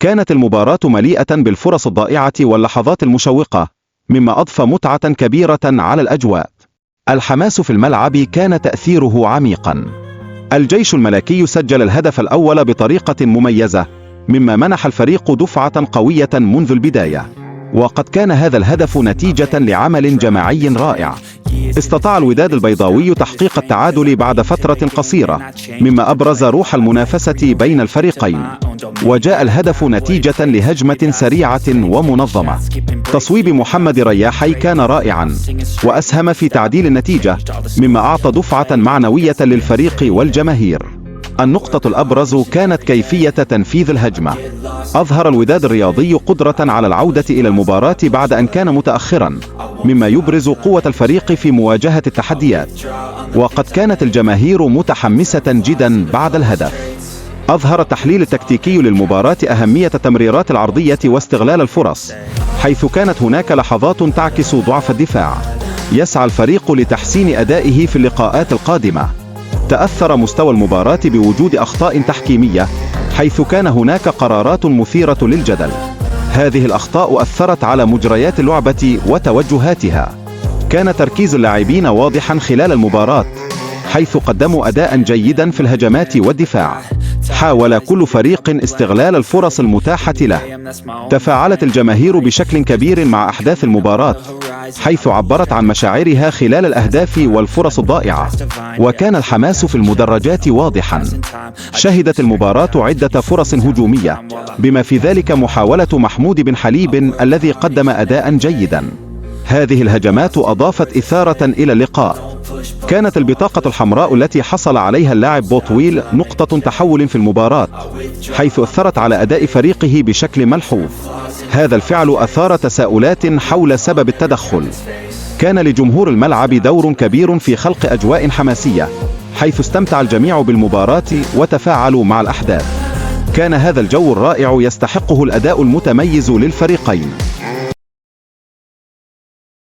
كانت المباراة مليئة بالفرص الضائعة واللحظات المشوقة، مما أضفى متعة كبيرة على الأجواء. الحماس في الملعب كان تأثيره عميقا. الجيش الملكي سجل الهدف الأول بطريقة مميزة، مما منح الفريق دفعة قوية منذ البداية. وقد كان هذا الهدف نتيجة لعمل جماعي رائع. استطاع الوداد البيضاوي تحقيق التعادل بعد فترة قصيرة، مما أبرز روح المنافسة بين الفريقين. وجاء الهدف نتيجة لهجمة سريعة ومنظمة. تصويب محمد رياحي كان رائعا، وأسهم في تعديل النتيجة، مما أعطى دفعة معنوية للفريق والجماهير. النقطة الأبرز كانت كيفية تنفيذ الهجمة. أظهر الوداد الرياضي قدرة على العودة إلى المباراة بعد أن كان متأخرا، مما يبرز قوة الفريق في مواجهة التحديات. وقد كانت الجماهير متحمسة جدا بعد الهدف. أظهر التحليل التكتيكي للمباراة أهمية التمريرات العرضية واستغلال الفرص، حيث كانت هناك لحظات تعكس ضعف الدفاع. يسعى الفريق لتحسين أدائه في اللقاءات القادمة. تأثر مستوى المباراة بوجود أخطاء تحكيمية، حيث كان هناك قرارات مثيرة للجدل. هذه الأخطاء أثرت على مجريات اللعبة وتوجهاتها. كان تركيز اللاعبين واضحا خلال المباراة، حيث قدموا أداء جيدا في الهجمات والدفاع. حاول كل فريق استغلال الفرص المتاحة له. تفاعلت الجماهير بشكل كبير مع أحداث المباراة، حيث عبرت عن مشاعرها خلال الأهداف والفرص الضائعة. وكان الحماس في المدرجات واضحا. شهدت المباراة عدة فرص هجومية، بما في ذلك محاولة محمود بن حليب الذي قدم أداء جيدا. هذه الهجمات أضافت إثارة إلى اللقاء. كانت البطاقة الحمراء التي حصل عليها اللاعب بوطويل نقطة تحول في المباراة، حيث أثرت على أداء فريقه بشكل ملحوظ. هذا الفعل أثار تساؤلات حول سبب التدخل. كان لجمهور الملعب دور كبير في خلق أجواء حماسية، حيث استمتع الجميع بالمباراة وتفاعلوا مع الأحداث. كان هذا الجو الرائع يستحقه الأداء المتميز للفريقين.